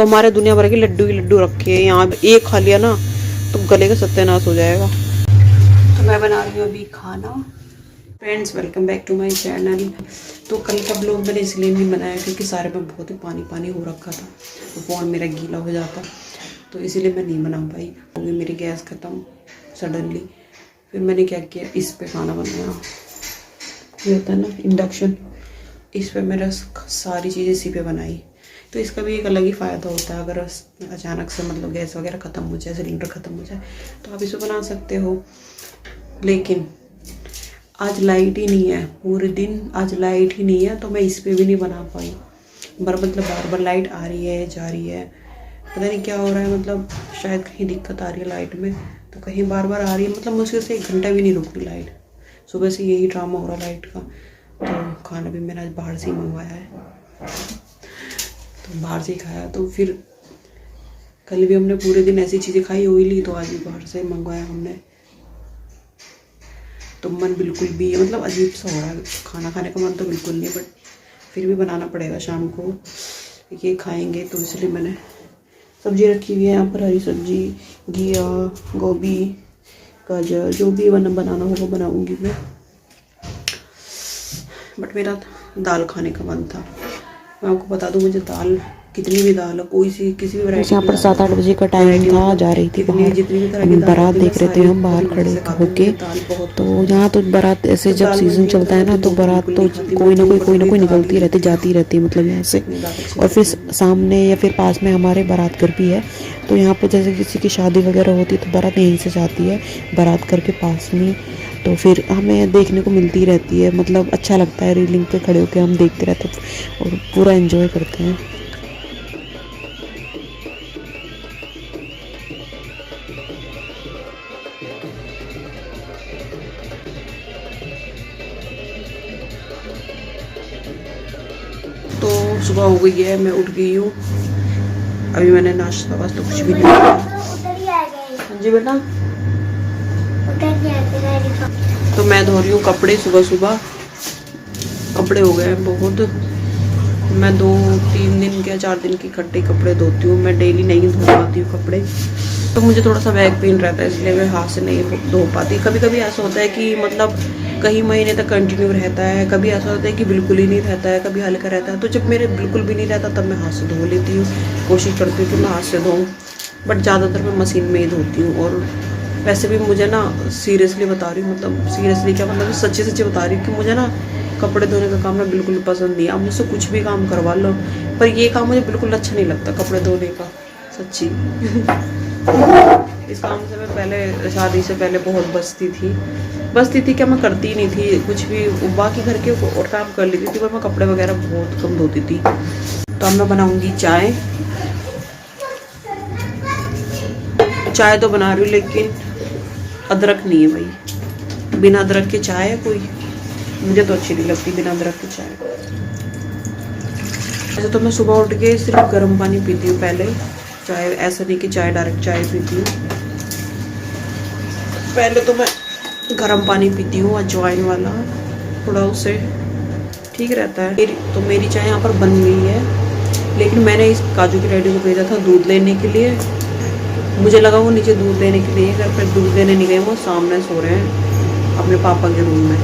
तो हमारे दुनिया भर के लड्डू ही लड्डू रखे हैं यहाँ। एक खा लिया ना तो गले का सत्यानाश हो जाएगा। तो मैं बना रही हूँ अभी खाना। Friends, welcome back to my channel. तो कल का ब्लॉग मैंने इसलिए नहीं बनाया क्योंकि सारे में बहुत ही पानी पानी हो रखा था, तो फ़ोन मेरा गीला हो जाता, तो इसीलिए मैं नहीं बना पाई। हो गई मेरी गैस ख़त्म सडनली। फिर मैंने क्या किया, इस पे खाना बनाया। ये होता है ना इंडक्शन, इस पे मेरा सारी चीज़ें इसी पे बनाई। तो इसका भी एक अलग ही फ़ायदा होता है। अगर अचानक से मतलब गैस वगैरह ख़त्म हो जाए, सिलेंडर ख़त्म हो जाए, तो आप इस पे बना सकते हो। लेकिन आज लाइट ही नहीं है, पूरे दिन आज लाइट ही नहीं है, तो मैं इस पे भी नहीं बना पाई। मतलब बार बार लाइट आ रही है जा रही है, पता नहीं क्या हो रहा है। मतलब शायद कहीं दिक्कत आ रही है लाइट में, तो कहीं बार बार आ रही है। मतलब मुश्किल से 1 घंटा भी नहीं रुक रही लाइट। सुबह से यही ड्रामा हो रहा है लाइट का। तो खाना भी मैंने आज बाहर से ही मंगवाया है, तो बाहर से ही खाया। तो फिर कल भी हमने पूरे दिन ऐसी चीज़ें खाई ऑयली, तो आज भी बाहर से मंगवाया हमने। तो मन बिल्कुल भी मतलब अजीब सा हो रहा है, खाना खाने का मन तो बिल्कुल नहीं, बट फिर भी बनाना पड़ेगा शाम को, ये खाएंगे। तो इसलिए मैंने सब्जी रखी हुई है यहाँ पर, हरी सब्जी, घिया, गोभी, गाजर, जो भी बनाना होगा बनाऊंगी मैं। बट मेरा दाल खाने का मन था। मैं आपको बता दूं, मुझे दाल, कितनी भी दाल, कोई सी किसी भी वैरायटी, यहाँ पर 7-8 बजे का टाइम था, जा रही थी बाहर, बारात देख रहे थे हम बाहर खड़े होके। तो यहाँ तो बारात ऐसे जब सीजन चलता है ना, तो बारात तो कोई ना कोई निकलती रहती, जाती रहती है मतलब यहाँ से। और फिर सामने या फिर पास में हमारे बारात घर भी है, तो यहाँ पर जैसे किसी की शादी वगैरह होती है तो बारात यहीं से जाती है, बारात घर के पास में। तो फिर हमें देखने को मिलती रहती है, मतलब अच्छा लगता है, रेलिंग पे खड़े होकर हम देखते रहते हैं और पूरा एंजॉय करते हैं। तो सुबह हो गई है, मैं उठ गई हूँ। अभी मैंने नाश्ता वास्ता कुछ भी नहीं किया। हाँ जी बेटा। तो मैं धो रही हूँ कपड़े। सुबह सुबह कपड़े हो गए हैं बहुत। मैं 2-3 दिन के 4 दिन की इकट्ठे कपड़े धोती हूँ, मैं डेली नहीं धो पाती हूँ कपड़े। तो मुझे थोड़ा सा बैक पेन रहता है, इसलिए मैं हाथ से नहीं धो पाती। कभी कभी ऐसा होता है कि मतलब कई महीने तक कंटिन्यू रहता है, कभी ऐसा होता है कि बिल्कुल ही नहीं रहता है, कभी हल्का रहता है। तो जब मेरे बिल्कुल भी नहीं रहता तब मैं हाथ से धो लेती हूँ, कोशिश करती हूँ कि मैं हाथ से धोऊँ, बट ज़्यादातर मैं मशीन में ही धोती हूँ। और वैसे भी मुझे ना, सीरियसली बता रही हूँ, मतलब सीरियसली क्या मतलब सच्ची सच्ची बता रही हूँ कि मुझे ना कपड़े धोने का काम ना बिल्कुल पसंद नहीं है। आप मुझसे कुछ भी काम करवा लो, पर ये काम मुझे बिल्कुल अच्छा नहीं लगता, कपड़े धोने का, सच्ची। इस काम से मैं पहले, शादी से पहले बहुत बचती थी क्या, मैं करती नहीं थी कुछ भी, बाकी घर के और काम कर लेती थी, पर मैं कपड़े वगैरह बहुत कम धोती थी। तो अब मैं बनाऊंगी चाय। चाय तो बना रही हूँ, लेकिन अदरक नहीं है भाई, बिना अदरक के चाय है कोई, मुझे तो अच्छी नहीं लगती बिना अदरक की चाय। ऐसे तो मैं सुबह उठ के सिर्फ गर्म पानी पीती हूँ पहले, चाय ऐसा नहीं कि चाय डायरेक्ट चाय पीती हूँ। पहले तो मैं गर्म पानी पीती हूँ अजवाइन वाला, थोड़ा उससे ठीक रहता है। तो मेरी चाय यहाँ पर बन गई है, लेकिन मैंने इस काजू की रेडी को भेजा था दूध लेने के लिए। मुझे लगा वो नीचे दूध लेने के लिए, घर पर दूध लेने नहीं गए, वो सामने सो रहे हैं अपने पापा के रूम में।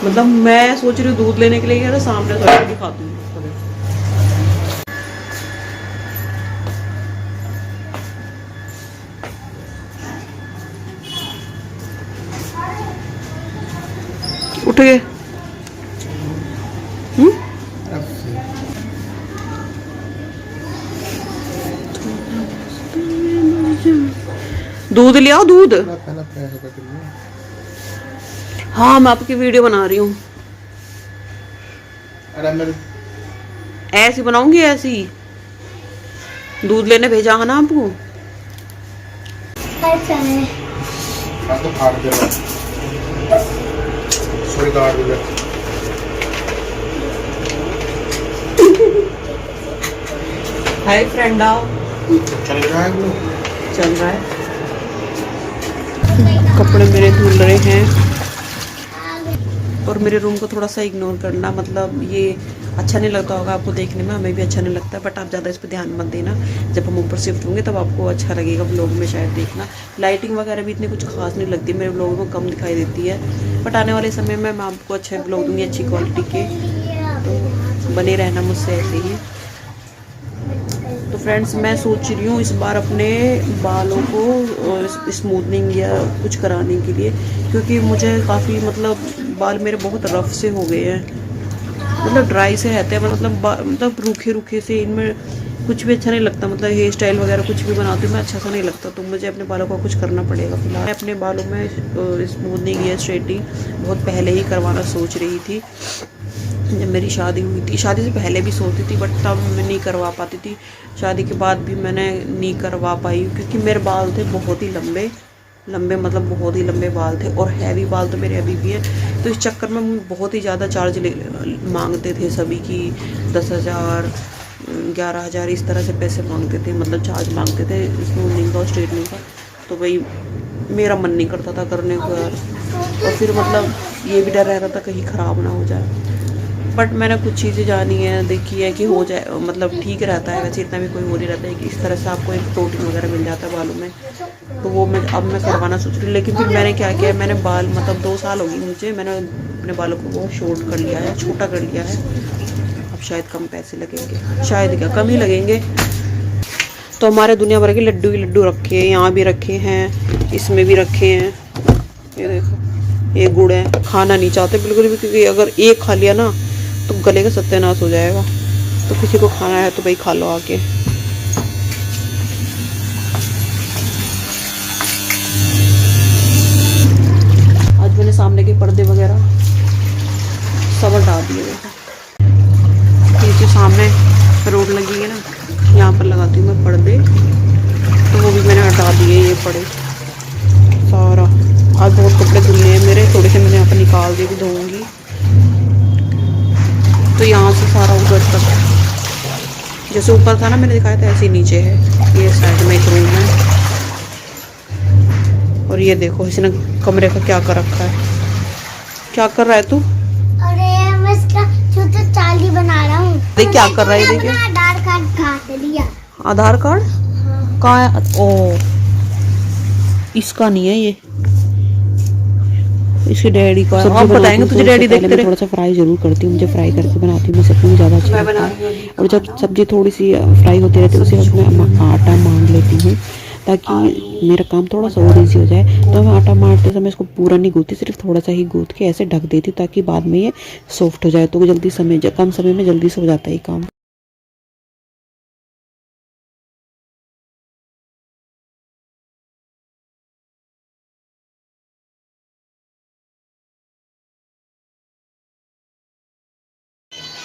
मतलब मैं सोच रही हूँ दूध लेने के लिए गया था, सामने सो रहे, दिखाती हूँ। उठ गए? दूध लिया, दूध। हाँ, मैं आपकी वीडियो बना रही हूँ। ऐसी बनाऊंगी, ऐसी दूध लेने भेजा है ना आपको। हाय फ्रेंड, आओ। चल रहा है। कपड़े मेरे धुल रहे हैं, और मेरे रूम को थोड़ा सा इग्नोर करना, मतलब ये अच्छा नहीं लगता होगा आपको देखने में, हमें भी अच्छा नहीं लगता, बट आप ज़्यादा इस पर ध्यान मत देना। जब हम ऊपर शिफ्ट होंगे तब आपको अच्छा लगेगा व्लॉग में शायद देखना। लाइटिंग वगैरह भी इतनी कुछ खास नहीं लगती, मेरे व्लॉग में कम दिखाई देती है, बट आने वाले समय में मैं आपको अच्छे व्लॉग दूँगी, अच्छी क्वालिटी के। तो बने रहना मुझसे ऐसे ही। तो फ्रेंड्स, मैं सोच रही हूँ इस बार अपने बालों को स्मूथनिंग या कुछ कराने के लिए, क्योंकि मुझे काफ़ी मतलब बाल मेरे बहुत रफ से हो गए हैं, मतलब ड्राई से रहते हैं, मतलब रूखे रूखे से, इनमें कुछ भी अच्छा नहीं लगता, मतलब हेयर स्टाइल वगैरह कुछ भी बनाती हूँ मैं अच्छा सा नहीं लगता। तो मुझे अपने बालों का कुछ करना पड़ेगा। फिलहाल मैं अपने बालों में स्मूथनिंग या स्ट्रेटिंग बहुत पहले ही करवाना सोच रही थी। जब मेरी शादी हुई थी, शादी से पहले भी सोचती थी, बट तब मैं नहीं करवा पाती थी। शादी के बाद भी मैंने नहीं करवा पाई, क्योंकि मेरे बाल थे बहुत ही लंबे लंबे, मतलब बहुत ही लंबे बाल थे, और हैवी बाल तो मेरे अभी भी हैं। तो इस चक्कर में बहुत ही ज़्यादा चार्ज मांगते थे सभी की, 10,000 11,000 इस तरह से पैसे मांगते थे, मतलब चार्ज मांगते थे स्मूथनिंग का और स्ट्रेटनिंग का। तो भाई मेरा मन नहीं करता था करने को यार, और फिर मतलब ये भी डर रहता था कहीं ख़राब ना हो जाए। बट मैंने कुछ चीज़ें जानी है, देखी है कि हो जाए, मतलब ठीक रहता है, वैसे इतना भी कोई वो नहीं रहता है कि इस तरह से आपको एक प्रोटीन वगैरह मिल जाता है बालों में। तो वो मैं करवाना सोच रही हूँ। लेकिन फिर मैंने क्या किया, मैंने बाल मतलब 2 साल हो गई मुझे, मैंने अपने बालों को बहुत शॉर्ट कर लिया है, छोटा कर लिया है। अब शायद कम पैसे लगेंगे, शायद क्या कम ही लगेंगे। तो हमारे दुनिया भर के लड्डू ही लड्डू रखे हैं, यहाँ भी रखे हैं, इसमें भी रखे हैं। ये देखो, ये गुड़ है, खाना नहीं चाहते बिल्कुल भी, क्योंकि अगर एक खा लिया ना तो गले का सत्यानाश हो जाएगा। तो किसी को खाना है तो भाई खा लो आके। आज मैंने सामने के पर्दे वगैरह सब हटा दिए। देखो ये जो सामने रोड लगी है ना, यहाँ पर लगाती हूँ मैं पर्दे, तो वो भी मैंने हटा दिए, ये पड़े सारा। आज बहुत कपड़े धुलने हैं मेरे, थोड़े से मैंने यहाँ पर निकाल दिए, भी धोऊंगी। तो यहाँ से सारा उधर तक, जैसे ऊपर था ना मैंने दिखाया था, ऐसे ही नीचे है। ये साइड में एक रूम है, और ये देखो इसने कमरे का क्या कर रखा है। क्या कर रहा है तू? अरे मैं इसका छोटा चाली बना रहा हूँ। देख क्या कर रहा है, देखिए आधार कार्ड काट लिया। आधार कार्ड कहाँ है? ओ, इसका नहीं है ये, इसके डैडी का। आप बताएंगे तुझे डैडी देखते रहे। थोड़ा सा फ्राई जरूर करती हूँ, मुझे फ्राई करके बनाती हूँ मैं, सब में ज़्यादा अच्छा लगता है। और जब सब्जी थोड़ी सी फ्राई होती रहती है, उसे मैं आटा मान लेती हूँ, ताकि मेरा काम थोड़ा सा और ईजी हो जाए। तो मैं आटा मारते समय इसको पूरा नहीं गूँथती, सिर्फ थोड़ा सा ही गूँथ के ऐसे ढक देती हूँ, ताकि बाद में ये सॉफ्ट हो जाए। तो जल्दी कम समय में जल्दी से हो जाता है ये काम।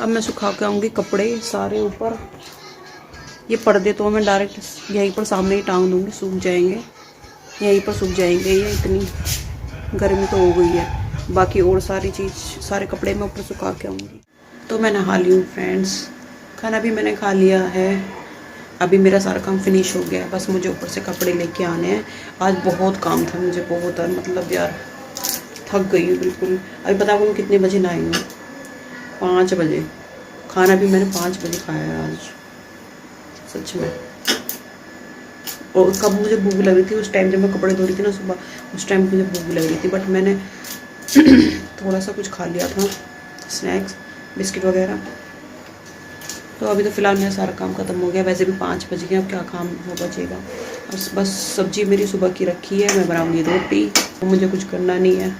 अब मैं सुखा के आऊँगी कपड़े सारे ऊपर। ये पर्दे तो मैं डायरेक्ट यहीं पर सामने ही टांग दूँगी, सूख जाएंगे, यहीं पर सूख जाएंगे। ये इतनी गर्मी तो हो गई है। बाकी और सारी चीज़, सारे कपड़े मैं ऊपर सुखा के आऊँगी। तो मैं नहा ली हूँ फ्रेंड्स, खाना भी मैंने खा लिया है। अभी मेरा सारा काम फिनिश हो गया है, बस मुझे ऊपर से कपड़े लेके आने हैं। आज बहुत काम था मुझे, बहुत, मतलब यार थक गई हूँ बिल्कुल। अभी बता मैं कितने बजे नहाई हूँ, 5 बजे। खाना भी मैंने 5 बजे खाया है आज, सच में। और कब मुझे भूख लग रही थी, उस टाइम जब मैं कपड़े धो रही थी ना सुबह, उस टाइम मुझे भूख लग रही थी, बट मैंने थोड़ा सा कुछ खा लिया था, स्नैक्स बिस्किट वगैरह। तो अभी तो फ़िलहाल मेरा सारा काम ख़त्म हो गया। वैसे भी 5 बज गए, अब क्या काम हो बचेगा। बस सब्जी मेरी सुबह की रखी है, मैं बनाऊँगी रोटी, तो मुझे कुछ करना नहीं है।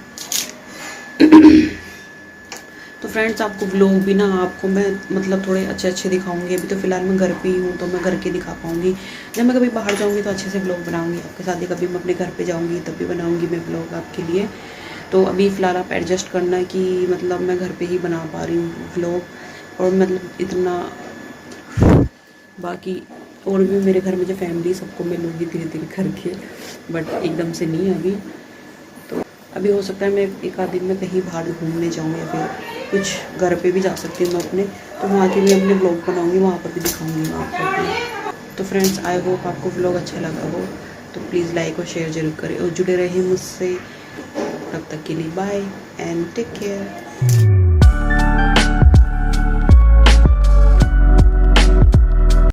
तो फ्रेंड्स, आपको व्लॉग भी ना आपको मैं मतलब थोड़े अच्छे अच्छे दिखाऊंगी। अभी तो फ़िलहाल मैं घर पे ही हूँ, तो मैं घर के दिखा पाऊँगी। जब मैं कभी बाहर जाऊँगी तो अच्छे से व्लॉग बनाऊँगी आपके साथ ही। कभी मैं अपने घर पे जाऊँगी तब भी बनाऊँगी मैं व्लॉग आपके लिए। तो अभी फ़िलहाल आप एडजस्ट करना कि मतलब मैं घर पे ही बना पा रही हूँ व्लॉग, और मतलब इतना। बाकी और भी मेरे घर में जो फैमिली, सबको मैं लूँगी धीरे धीरे करके, बट एकदम से नहीं अभी। तो अभी हो सकता है मैं एक आध दिन में कहीं बाहर घूमने जाऊँ, या फिर कुछ घर पे भी जा सकती हूँ मैं अपने, तो वहाँ के भी अपने ब्लॉग बनाऊँगी, वहाँ पर भी दिखाऊँगी मैं आपको। तो फ्रेंड्स, आई होप आपको व्लॉग अच्छा लगा हो, तो प्लीज़ लाइक और शेयर ज़रूर करें और जुड़े रहें मुझसे। तब तक के लिए बाय एंड टेक केयर।